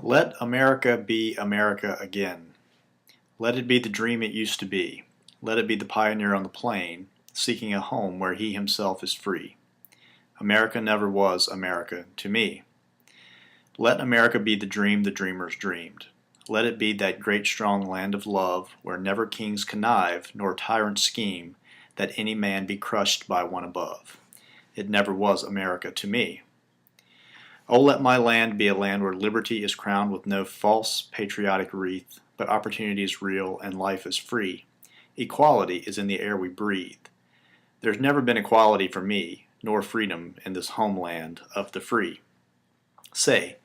Let America be America again. Let it be the dream it used to be. Let it be the pioneer on the plain, seeking a home where he himself is free. America never was America to me. Let America be the dream the dreamers dreamed. Let it be that great strong land of love, where never kings connive, nor tyrants scheme, that any man be crushed by one above. It never was America to me. Oh, let my land be a land where liberty is crowned with no false patriotic wreath, but opportunity is real and life is free. Equality is in the air we breathe. There's never been equality for me, nor freedom in this homeland of the free. Say,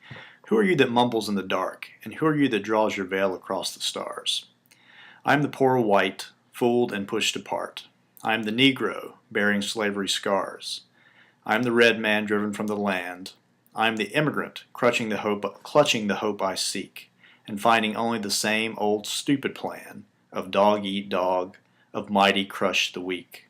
who are you that mumbles in the dark, and who are you that draws your veil across the stars? I am the poor white, fooled and pushed apart. I am the Negro, bearing slavery scars. I am the red man driven from the land. I am the immigrant, clutching the hope I seek, and finding only the same old stupid plan of dog eat dog, of mighty crush the weak.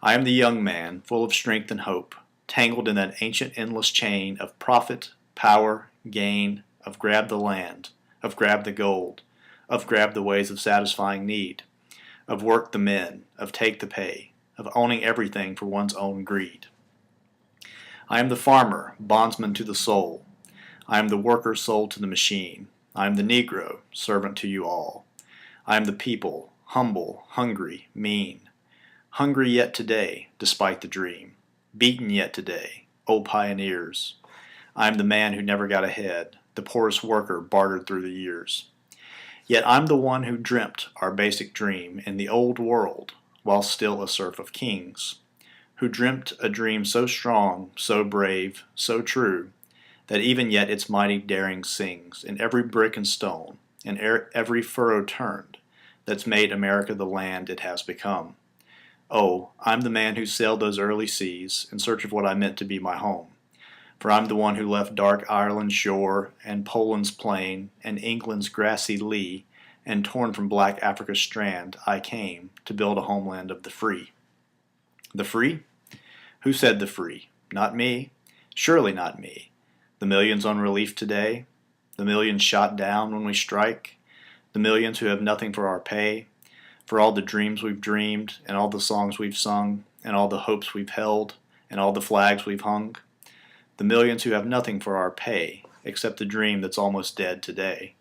I am the young man, full of strength and hope, tangled in that ancient endless chain of profit, power, gain, of grab the land, of grab the gold, of grab the ways of satisfying need, of work the men, of take the pay, of owning everything for one's own greed. I am the farmer, bondsman to the soul. I am the worker sold to the machine. I am the Negro, servant to you all. I am the people, humble, hungry, mean. Hungry yet today, despite the dream. Beaten yet today, old pioneers. I am the man who never got ahead, the poorest worker bartered through the years. Yet I'm the one who dreamt our basic dream in the old world, while still a serf of kings. Who dreamt a dream so strong, so brave, so true, that even yet its mighty daring sings in every brick and stone, in every furrow turned, that's made America the land it has become. Oh, I'm the man who sailed those early seas in search of what I meant to be my home. For I'm the one who left dark Ireland's shore, and Poland's plain, and England's grassy lea, and torn from black Africa's strand, I came to build a homeland of the free. The free? Who said the free? Not me. Surely not me. The millions on relief today? The millions shot down when we strike? The millions who have nothing for our pay? For all the dreams we've dreamed, and all the songs we've sung, and all the hopes we've held, and all the flags we've hung? The millions who have nothing for our pay, except the dream that's almost dead today.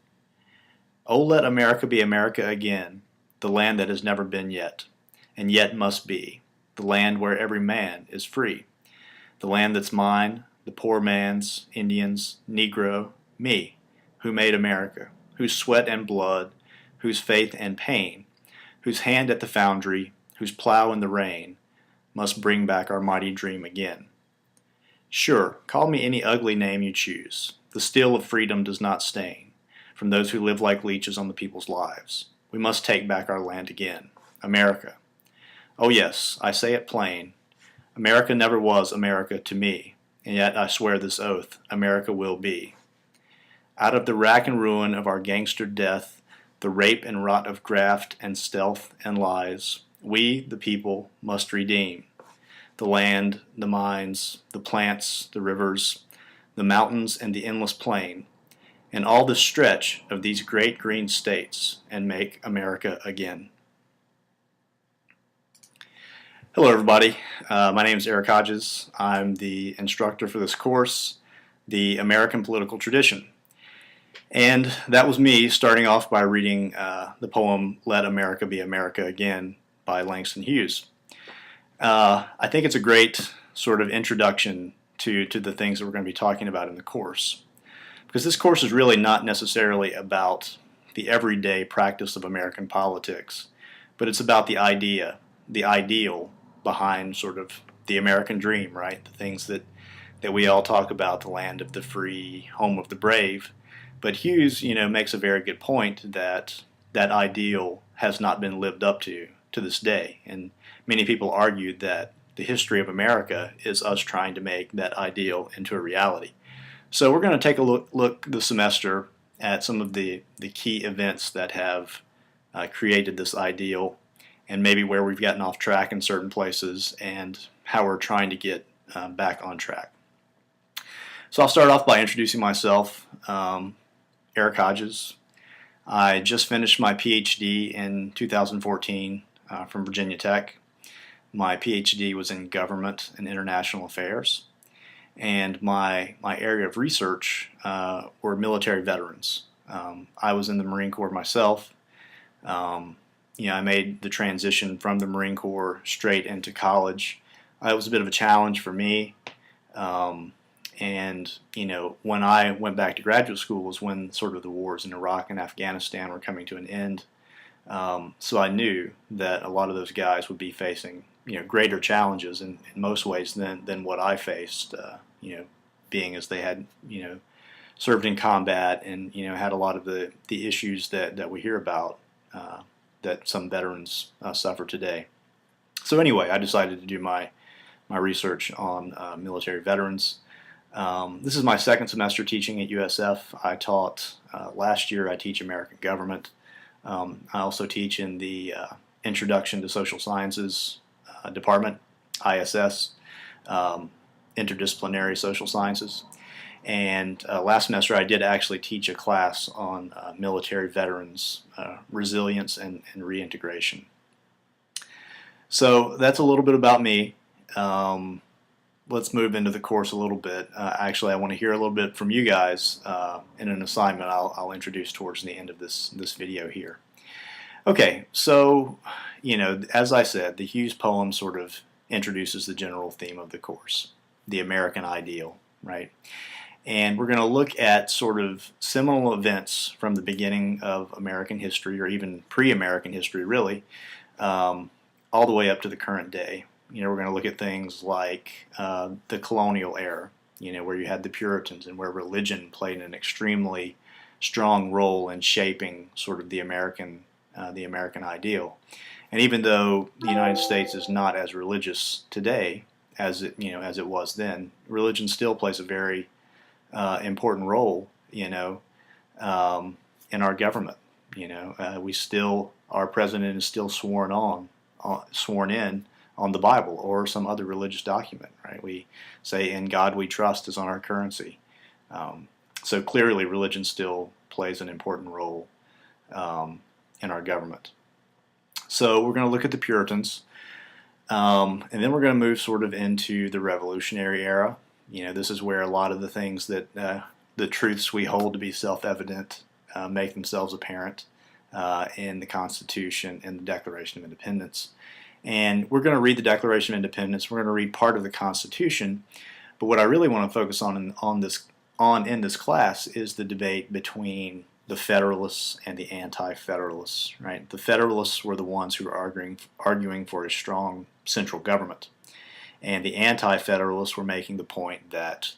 Oh, let America be America again, the land that has never been yet, and yet must be. The land where every man is free. The land that's mine, the poor man's, Indian's, Negro, me, who made America, whose sweat and blood, whose faith and pain, whose hand at the foundry, whose plow in the rain, must bring back our mighty dream again. Sure, call me any ugly name you choose. The steel of freedom does not stain from those who live like leeches on the people's lives. We must take back our land again. America. Oh yes, I say it plain. America never was America to me, and yet I swear this oath, America will be. Out of the rack and ruin of our gangster death, the rape and rot of graft and stealth and lies, we, the people, must redeem. The land, the mines, the plants, the rivers, the mountains and the endless plain, and all the stretch of these great green states, and make America again. Hello everybody, my name is Eric Hodges. I'm the instructor for this course, The American Political Tradition. And that was me starting off by reading the poem Let America Be America Again by Langston Hughes. I think it's a great sort of introduction to the things that we're going to be talking about in the course. Because this course is really not necessarily about the everyday practice of American politics, but it's about the idea, the ideal behind sort of the American dream, right? The things that we all talk about, the land of the free, home of the brave. But Hughes, makes a very good point that that ideal has not been lived up to this day. And many people argue that the history of America is us trying to make that ideal into a reality. So we're going to take a look this semester at some of the key events that have created this ideal, and maybe where we've gotten off track in certain places and how we're trying to get back on track. So I'll start off by introducing myself. Eric Hodges. I just finished my PhD in 2014 from Virginia Tech. My PhD was in government and international affairs, and my area of research were military veterans. I was in the Marine Corps myself. I made the transition from the Marine Corps straight into college. It was a bit of a challenge for me. And when I went back to graduate school was when sort of the wars in Iraq and Afghanistan were coming to an end. So I knew that a lot of those guys would be facing greater challenges in most ways than what I faced. Being as they had served in combat and had a lot of the issues that we hear about that some veterans suffer today. So anyway, I decided to do my research on military veterans. This is my second semester teaching at USF. I taught last year. I teach American government. I also teach in the Introduction to Social Sciences department, ISS, Interdisciplinary Social Sciences. And last semester I did actually teach a class on military veterans, resilience and reintegration. So that's a little bit about me. Let's move into the course a little bit. Actually, I want to hear a little bit from you guys in an assignment I'll introduce towards the end of this video here. Okay, so as I said, the Hughes poem sort of introduces the general theme of the course, the American ideal, right? And we're going to look at sort of seminal events from the beginning of American history, or even pre-American history, really, all the way up to the current day. We're going to look at things like the colonial era, where you had the Puritans and where religion played an extremely strong role in shaping sort of the American ideal. And even though the United States is not as religious today as it was then, religion still plays a very important role, in our government. Our president is still sworn in on the Bible or some other religious document, right? We say, "In God we trust" is on our currency. So clearly, religion still plays an important role in our government. So we're going to look at the Puritans, and then we're going to move sort of into the Revolutionary era. This is where a lot of the things that the truths we hold to be self-evident make themselves apparent in the Constitution and the Declaration of Independence. And we're going to read the Declaration of Independence. We're going to read part of the Constitution. But what I really want to focus on in this class is the debate between the Federalists and the Anti-Federalists. Right? The Federalists were the ones who were arguing for a strong central government, and the Anti-Federalists were making the point that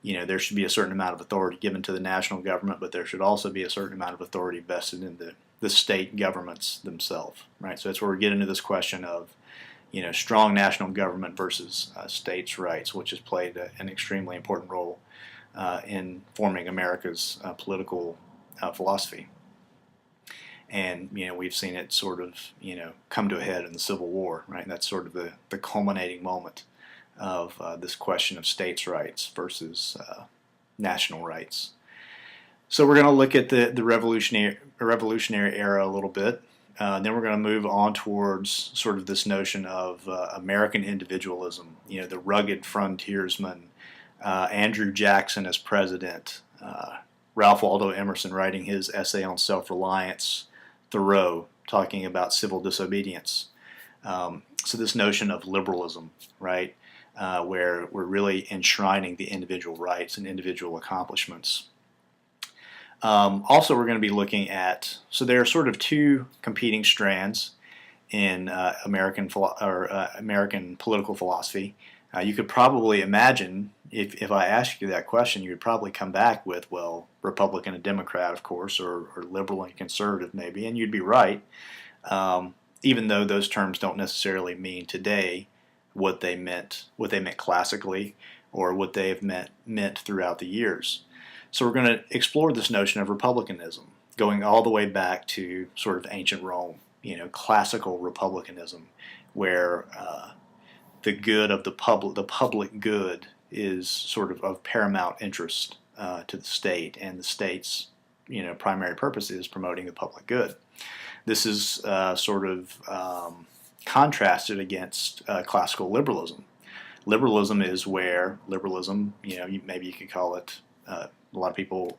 there should be a certain amount of authority given to the national government, but there should also be a certain amount of authority vested in the state governments themselves, right? So that's where we get into this question of, strong national government versus states' rights, which has played an extremely important role in forming America's political philosophy. And, we've seen it sort of, come to a head in the Civil War, right? And that's sort of the culminating moment of this question of states' rights versus national rights. So we're going to look at the revolutionary era a little bit. Then we're going to move on towards sort of this notion of American individualism, the rugged frontiersman, Andrew Jackson as president, Ralph Waldo Emerson writing his essay on self-reliance, Thoreau talking about civil disobedience. So this notion of liberalism, right, where we're really enshrining the individual rights and individual accomplishments. Also, we're going to be looking at, so there are sort of two competing strands in American political philosophy. You could probably imagine, if I asked you that question, you would probably come back with, well, Republican and Democrat, of course, or liberal and conservative maybe, and you'd be right, even though those terms don't necessarily mean today what they meant classically or what they have meant throughout the years. So we're going to explore this notion of republicanism, going all the way back to sort of ancient Rome, classical republicanism, where the good of the public good is sort of paramount interest to the state, and the state's primary purpose is promoting the public good. This is sort of contrasted against classical liberalism. Liberalism is where maybe you could call it. A lot of people,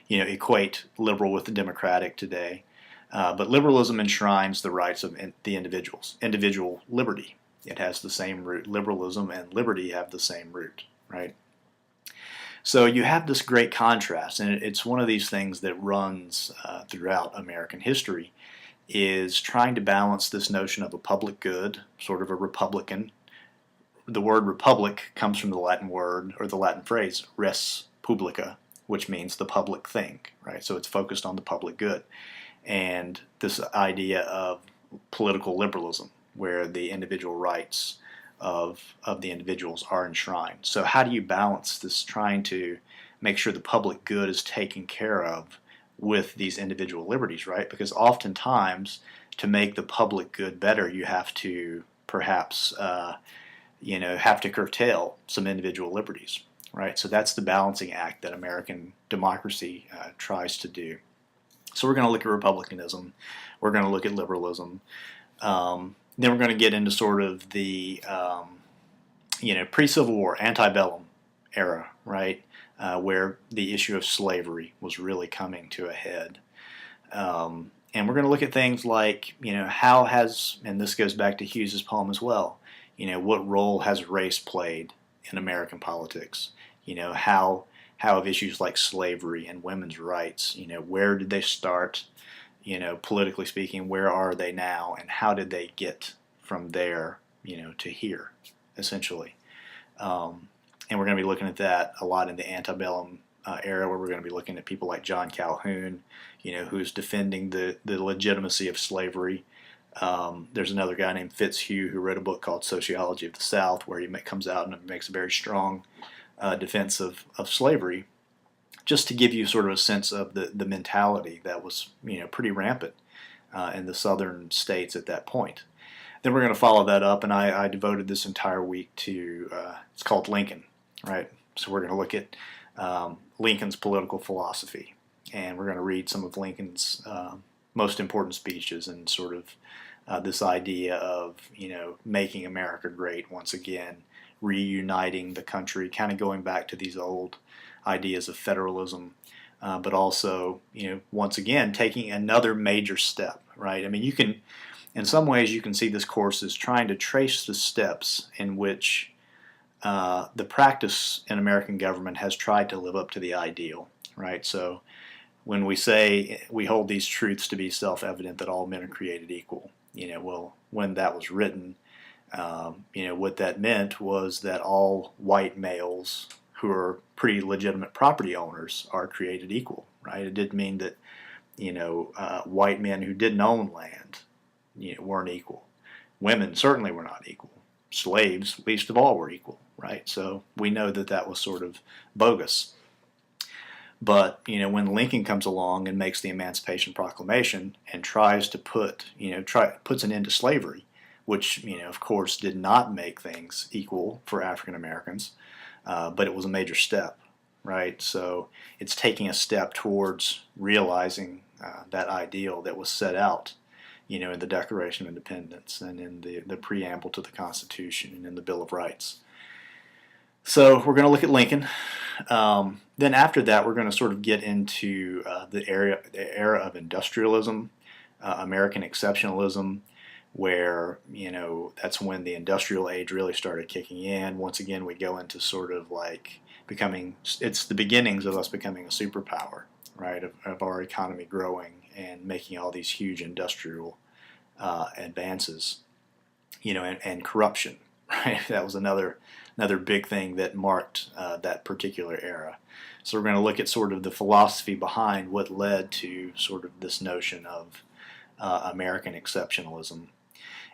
equate liberal with the democratic today, but liberalism enshrines the rights of the individual liberty. It has the same root. Liberalism and liberty have the same root, right? So you have this great contrast, and it's one of these things that runs throughout American history, is trying to balance this notion of a public good, sort of a republican. The word republic comes from the Latin word, or the Latin phrase, res publica, which means the public thing, right? So it's focused on the public good. And this idea of political liberalism, where the individual rights of the individuals are enshrined. So how do you balance this, trying to make sure the public good is taken care of with these individual liberties, right? Because oftentimes, to make the public good better, you have to perhaps have to curtail some individual liberties, right? So that's the balancing act that American democracy tries to do. So we're going to look at republicanism, we're going to look at liberalism, then we're going to get into sort of the pre-Civil War, antebellum era, right, where the issue of slavery was really coming to a head. And we're going to look at things like, how has, and this goes back to Hughes's poem as well, what role has race played in American politics? How have issues like slavery and women's rights, where did they start? Politically speaking, where are they now, and how did they get from there, to here, essentially? And we're going to be looking at that a lot in the antebellum era, where we're going to be looking at people like John Calhoun, who's defending the legitimacy of slavery. There's another guy named Fitzhugh who wrote a book called Sociology of the South, where he comes out and makes a very strong defense of slavery, just to give you sort of a sense of the mentality that was pretty rampant in the southern states at that point. Then we're going to follow that up, and I devoted this entire week to, it's called Lincoln, right? So we're going to look at Lincoln's political philosophy, and we're going to read some of Lincoln's most important speeches, and sort of this idea of making America great once again, reuniting the country, kind of going back to these old ideas of federalism, but also once again taking another major step, right? I mean, in some ways you can see this course as trying to trace the steps in which the practice in American government has tried to live up to the ideal, right? So when we say we hold these truths to be self-evident, that all men are created equal, well, when that was written, what that meant was that all white males who are pretty legitimate property owners are created equal, right? It didn't mean that, white men who didn't own land, weren't equal. Women certainly were not equal. Slaves, least of all, were equal, right? So we know that that was sort of bogus. But, when Lincoln comes along and makes the Emancipation Proclamation and tries to puts an end to slavery, which, of course, did not make things equal for African Americans, but it was a major step, right? So it's taking a step towards realizing that ideal that was set out, in the Declaration of Independence and in the preamble to the Constitution and in the Bill of Rights. So we're going to look at Lincoln. Then after that, we're going to sort of get into the era of industrialism, American exceptionalism, where, that's when the industrial age really started kicking in. Once again, we go into sort of like it's the beginnings of us becoming a superpower, right, of our economy growing and making all these huge industrial advances, and corruption, right? That was another big thing that marked that particular era. So we're going to look at sort of the philosophy behind what led to sort of this notion of American exceptionalism.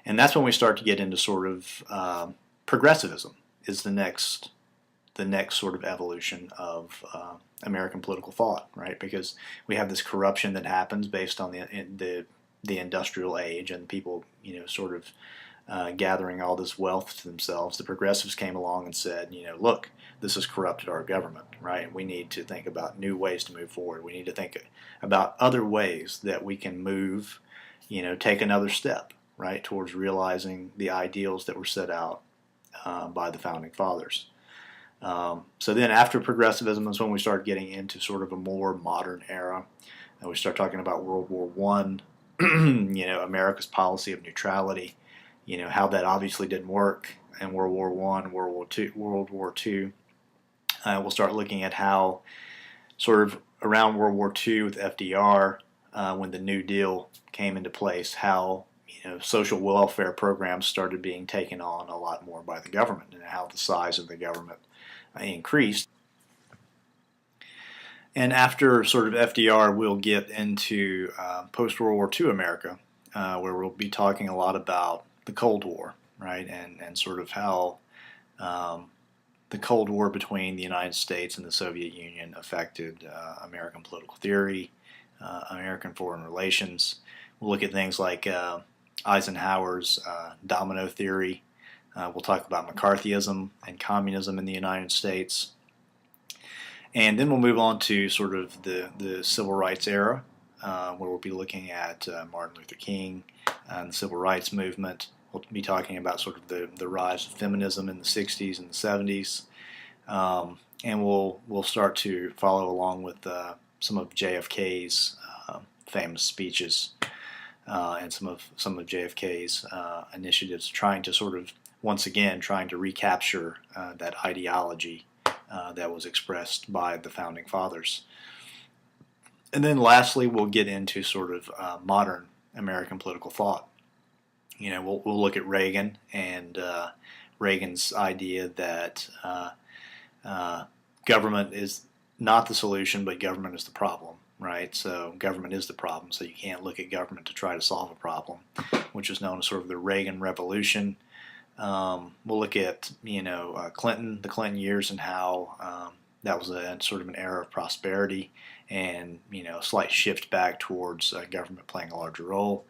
And that's when we start to get into sort of progressivism is the next sort of evolution of American political thought, right? Because we have this corruption that happens based on the industrial age, and people, sort of gathering all this wealth to themselves, the progressives came along and said, look, this has corrupted our government, right? We need to think about new ways to move forward. We need to think about other ways that we can move, take another step, right, towards realizing the ideals that were set out by the Founding Fathers. So then after progressivism is when we start getting into sort of a more modern era. And we start talking about World War I, America's policy of neutrality, how that obviously didn't work in World War I, World War II. We'll start looking at how sort of around World War II with FDR, when the New Deal came into place, how social welfare programs started being taken on a lot more by the government, and how the size of the government increased. And after sort of FDR, we'll get into post-World War II America, where we'll be talking a lot about the Cold War, right, and sort of how the Cold War between the United States and the Soviet Union affected American political theory, American foreign relations. We'll look at things like Eisenhower's domino theory. We'll talk about McCarthyism and communism in the United States. And then we'll move on to sort of the Civil Rights era, where we'll be looking at Martin Luther King and the Civil Rights Movement. We'll be talking about sort of the rise of feminism in the 60s and the 70s. And we'll start to follow along with some of JFK's famous speeches and some of JFK's initiatives, trying to sort of trying to recapture that ideology that was expressed by the Founding Fathers. And then lastly, we'll get into sort of modern American political thought. We'll look at Reagan and Reagan's idea that government is not the solution, but government is the problem, right? So government is the problem, so you can't look at government to try to solve a problem, which is known as sort of the Reagan Revolution. We'll look at Clinton, the Clinton years, and how that was a sort of an era of prosperity, and a slight shift back towards government playing a larger role.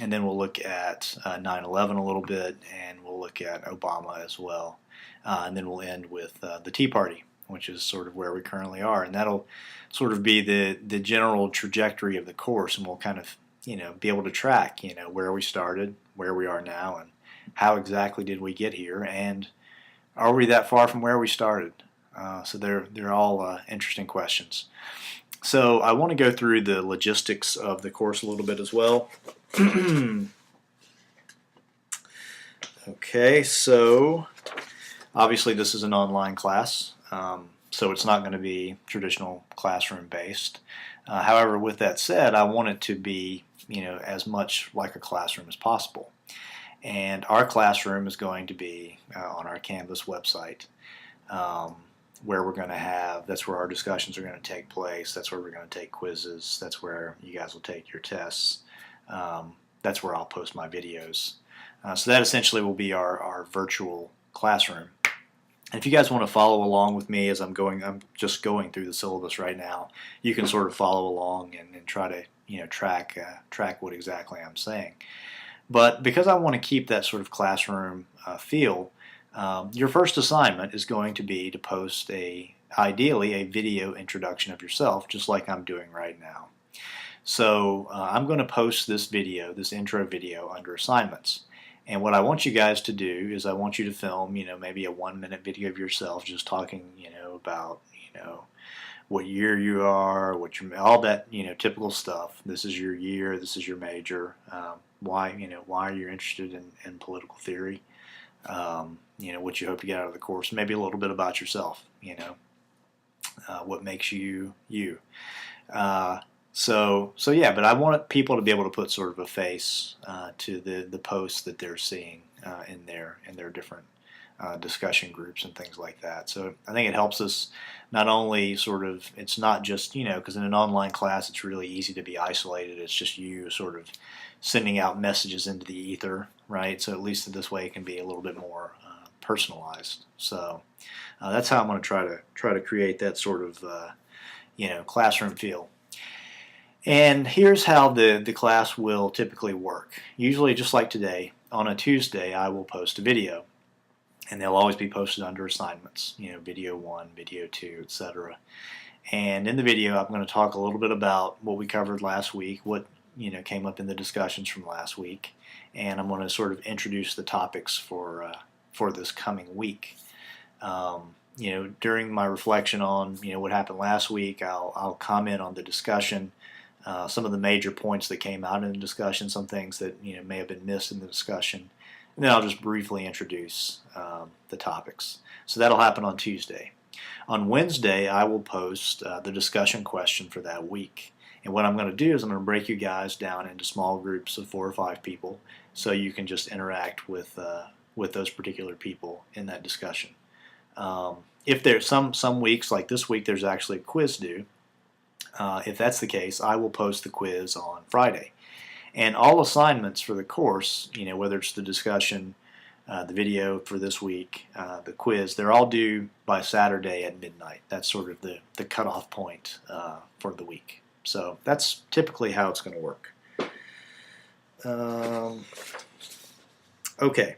And then we'll look at 9/11 a little bit, and we'll look at Obama as well. And then we'll end with the Tea Party, which is sort of where we currently are, and that'll sort of be the general trajectory of the course, and we'll kind of be able to track where we started, where we are now, and how exactly did we get here, and are we that far from where we started? So they're all interesting questions. So I want to go through the logistics of the course a little bit as well. Okay, so obviously this is an online class, so it's not going to be traditional classroom based. However, with that said, I want it to be as much like a classroom as possible. And our classroom is going to be on our Canvas website, where we're going to have, that's where our discussions are going to take place, that's where we're going to take quizzes, that's where you guys will take your tests, that's where I'll post my videos. So that essentially will be our virtual classroom. And if you guys want to follow along with me as I'm just going through the syllabus right now, you can sort of follow along and try to track what exactly I'm saying. But because I want to keep that sort of classroom feel, your first assignment is going to be to post ideally a video introduction of yourself, just like I'm doing right now. So I'm going to post this intro video under assignments. And what I want you guys to do is I want you to film, maybe a 1-minute video of yourself just talking, about, what year you are, all that, typical stuff. This is your year, this is your major, why are you interested in political theory, what you hope to get out of the course, maybe a little bit about yourself, what makes you you. So yeah, but I want people to be able to put sort of a face to the posts that they're seeing in their different discussion groups and things like that. So I think it helps us not only sort of, it's not just, because in an online class it's really easy to be isolated. It's just you sort of sending out messages into the ether, right? So at least this way it can be a little bit more personalized. So that's how I'm going to try to create that sort of classroom feel. And here's how the class will typically work. Usually, just like today, on a Tuesday, I will post a video, and they'll always be posted under assignments, video 1, video 2, etc. And in the video, I'm going to talk a little bit about what we covered last week, what came up in the discussions from last week, and I'm going to sort of introduce the topics for this coming week. During my reflection on what happened last week, I'll comment on the discussion, some of the major points that came out in the discussion, some things that may have been missed in the discussion, and then I'll just briefly introduce the topics. So that'll happen on Tuesday. On Wednesday, I will post the discussion question for that week. And what I'm going to do is I'm going to break you guys down into small groups of 4 or 5 people, so you can just interact with those particular people in that discussion. If there's some weeks, like this week, there's actually a quiz due. If that's the case, I will post the quiz on Friday. And all assignments for the course, whether it's the discussion, the video for this week, the quiz, they're all due by Saturday at midnight. That's sort of the cutoff point for the week. So that's typically how it's going to work. Okay.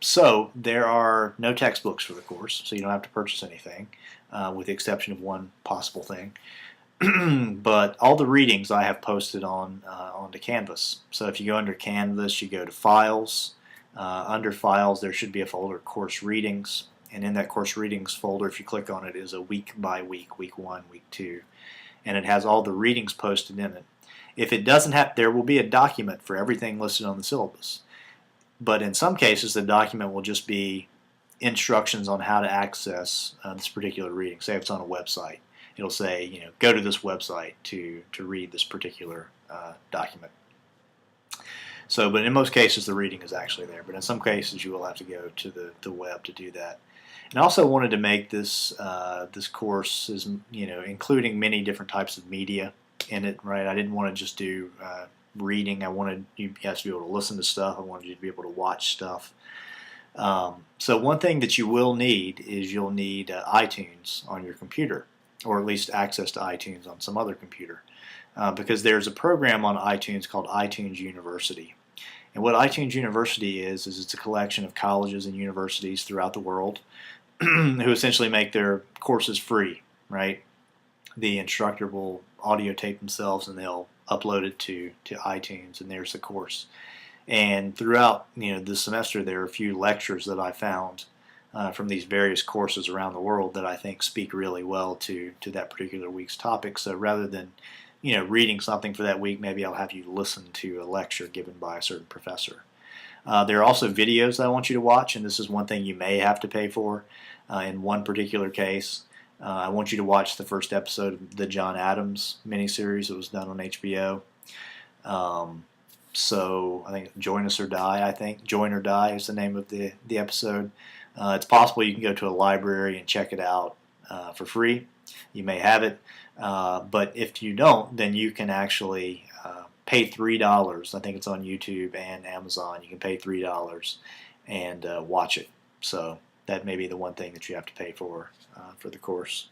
So there are no textbooks for the course, so you don't have to purchase anything, with the exception of one possible thing. But all the readings I have posted onto Canvas. So if you go under Canvas, you go to Files. Under Files, there should be a folder, Course Readings. And in that Course Readings folder, if you click on it, is a week by week, week 1, week 2. And it has all the readings posted in it. If it doesn't have, there will be a document for everything listed on the syllabus. But in some cases, the document will just be instructions on how to access this particular reading. Say if it's on a website, it'll say, go to this website to read this particular document. So, but in most cases, the reading is actually there. But in some cases, you will have to go to the web to do that. And I also wanted to make this this course is including many different types of media in it. Right? I didn't want to just do reading. I wanted you guys to be able to listen to stuff. I wanted you to be able to watch stuff. So one thing that you will need is you'll need iTunes on your computer, or at least access to iTunes on some other computer, because there's a program on iTunes called iTunes University. And what iTunes University is it's a collection of colleges and universities throughout the world who essentially make their courses free, right? The instructor will audio tape themselves and they'll upload it to iTunes, and there's the course. And throughout this semester, there are a few lectures that I found from these various courses around the world that I think speak really well to that particular week's topic. So rather than reading something for that week, maybe I'll have you listen to a lecture given by a certain professor. There are also videos that I want you to watch, and this is one thing you may have to pay for. In one particular case, I want you to watch the first episode of the John Adams miniseries that was done on HBO. So I think Join Us or Die, Join or Die is the name of the episode. It's possible you can go to a library and check it out for free. You may have it, but if you don't, then you can actually pay $3. I think it's on YouTube and Amazon. You can pay $3 and watch it. So that may be the one thing that you have to pay for the course.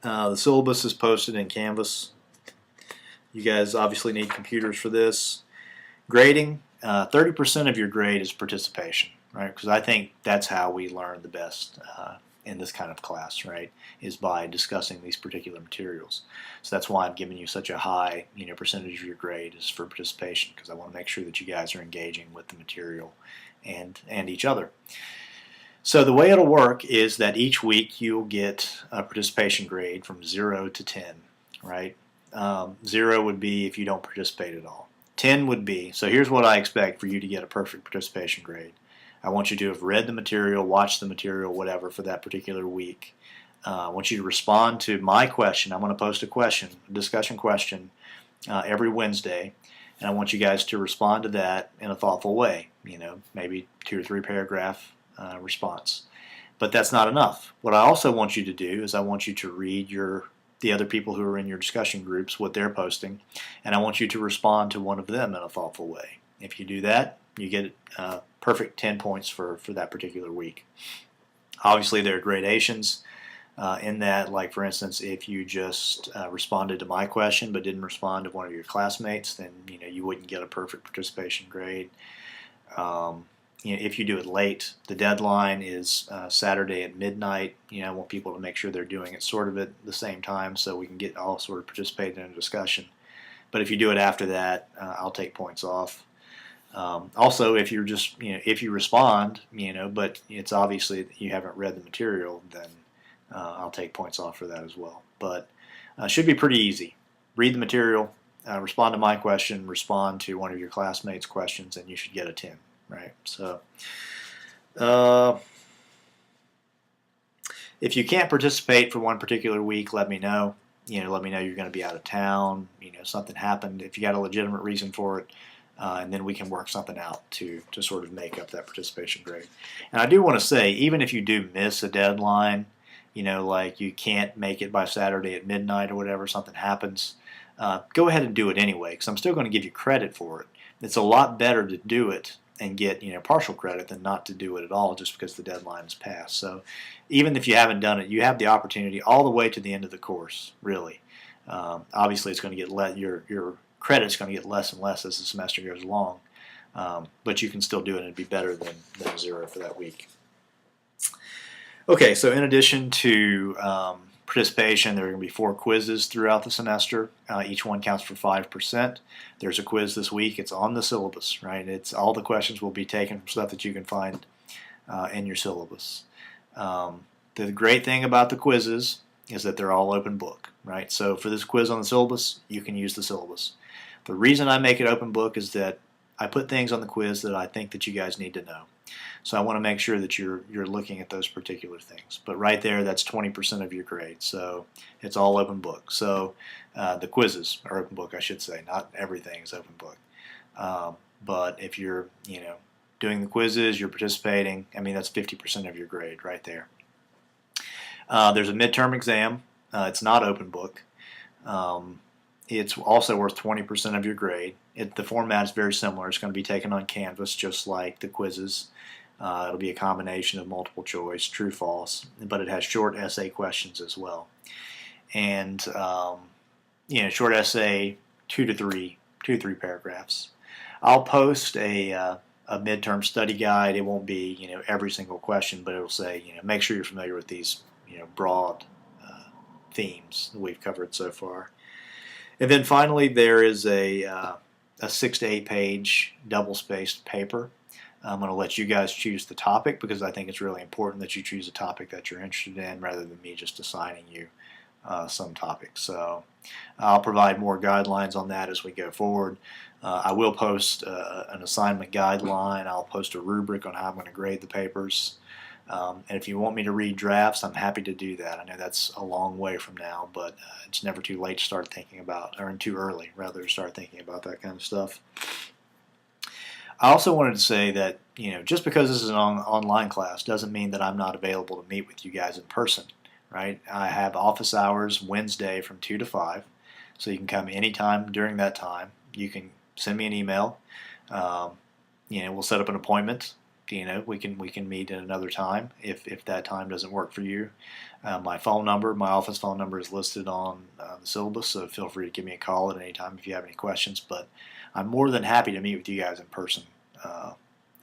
The syllabus is posted in Canvas. You guys obviously need computers for this. Grading, 30% of your grade is participation, right? Because I think that's how we learn the best in this kind of class, right? Is by discussing these particular materials. So that's why I'm giving you such a high, percentage of your grade is for participation, because I want to make sure that you guys are engaging with the material and each other. So the way it'll work is that each week you'll get a participation grade from 0 to 10, right? 0 would be if you don't participate at all. 10 would be, so here's what I expect for you to get a perfect participation grade. I want you to have read the material, watched the material, whatever, for that particular week. I want you to respond to my question. I'm going to post a discussion question, every Wednesday, and I want you guys to respond to that in a thoughtful way. Maybe 2 or 3 paragraph response. But that's not enough. What I also want you to do is I want you to read the other people who are in your discussion groups, what they're posting, and I want you to respond to one of them in a thoughtful way. If you do that, you get perfect 10 points for that particular week. Obviously, there are gradations. in that, like for instance, if you just responded to my question but didn't respond to one of your classmates, then you wouldn't get a perfect participation grade. If you do it late, the deadline is Saturday at midnight. I want people to make sure they're doing it sort of at the same time so we can get all sort of participate in a discussion. But if you do it after that, I'll take points off. Also, if you're just, if you respond, but it's obviously that you haven't read the material, then I'll take points off for that as well. But should be pretty easy. Read the material, respond to my question, respond to one of your classmates' questions, and you should get a 10, right? So, if you can't participate for one particular week, let me know. Let me know you're going to be out of town. Something happened. If you got a legitimate reason for it, and then we can work something out to sort of make up that participation grade. And I do want to say, even if you do miss a deadline, like you can't make it by Saturday at midnight or whatever, something happens, go ahead and do it anyway, because I'm still going to give you credit for it. It's a lot better to do it and get partial credit than not to do it at all just because the deadline is passed. So even if you haven't done it, you have the opportunity all the way to the end of the course, really. Obviously, it's going to get your credit's going to get less and less as the semester goes along, but you can still do it and it'd be better than 0 for that week. Okay, so in addition to participation, there are going to be 4 quizzes throughout the semester. Each one counts for 5%. There's a quiz this week. It's on the syllabus, right? It's all the questions will be taken from stuff that you can find in your syllabus. The great thing about the quizzes is that they're all open book, right? So for this quiz on the syllabus, you can use the syllabus. The reason I make it open book is that I put things on the quiz that I think that you guys need to know. So I want to make sure that you're looking at those particular things. But right there, that's 20% of your grade. So it's all open book. So the quizzes are open book, I should say. Not everything is open book. But if you're, doing the quizzes, you're participating, that's 50% of your grade right there. There's a midterm exam. It's not open book. It's also worth 20% of your grade. The format is very similar. It's going to be taken on Canvas, just like the quizzes. It'll be a combination of multiple choice, true, false, but it has short essay questions as well. And short essay, 2 to 3 paragraphs. I'll post a midterm study guide. It won't be every single question, but it'll say make sure you're familiar with these broad themes that we've covered so far. And then finally, there is a 6 to 8 page double-spaced paper. I'm going to let you guys choose the topic because I think it's really important that you choose a topic that you're interested in rather than me just assigning you some topic. So I'll provide more guidelines on that as we go forward. I will post an assignment guideline. I'll post a rubric on how I'm going to grade the papers. And if you want me to read drafts, I'm happy to do that. I know that's a long way from now, but it's never too late to start thinking about, or too early, rather, to start thinking about that kind of stuff. I also wanted to say that, just because this is an online class doesn't mean that I'm not available to meet with you guys in person, right? I have office hours Wednesday from 2 to 5, so you can come anytime during that time. You can send me an email. We'll set up an appointment. We can meet at another time if that time doesn't work for you. My office phone number is listed on the syllabus, so feel free to give me a call at any time if you have any questions. But I'm more than happy to meet with you guys in person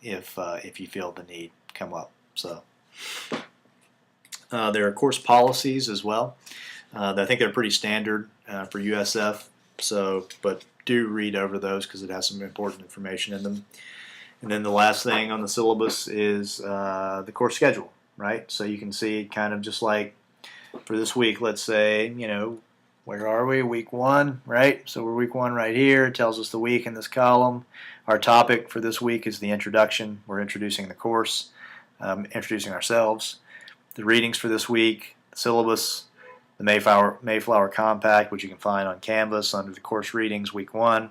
if you feel the need come up. So there are course policies as well. I think they're pretty standard for USF. But do read over those because it has some important information in them. And then the last thing on the syllabus is the course schedule, right? So you can see kind of just like for this week, let's say, where are we? Week 1, right? So we're week 1 right here. It tells us the week in this column. Our topic for this week is the introduction. We're introducing the course, introducing ourselves. The readings for this week, the syllabus, the Mayflower Compact, which you can find on Canvas under the course readings, week 1.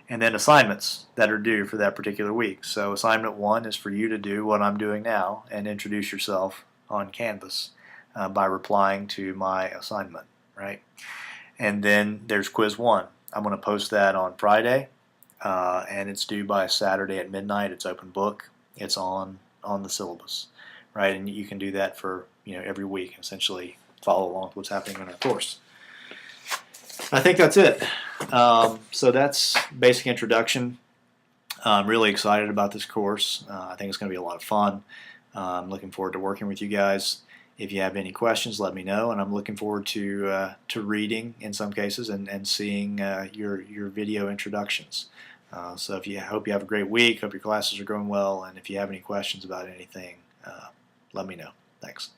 And then assignments that are due for that particular week. So assignment 1 is for you to do what I'm doing now and introduce yourself on Canvas by replying to my assignment, right? And then there's quiz 1. I'm going to post that on Friday, and it's due by Saturday at midnight. It's open book. It's on the syllabus, right? And you can do that for every week, essentially follow along with what's happening in our course. I think that's it. So that's basic introduction. I'm really excited about this course. I think it's going to be a lot of fun. I'm looking forward to working with you guys. If you have any questions, let me know, and I'm looking forward to reading in some cases and seeing your video introductions. So I hope you have a great week. Hope your classes are going well, and if you have any questions about anything, let me know. Thanks.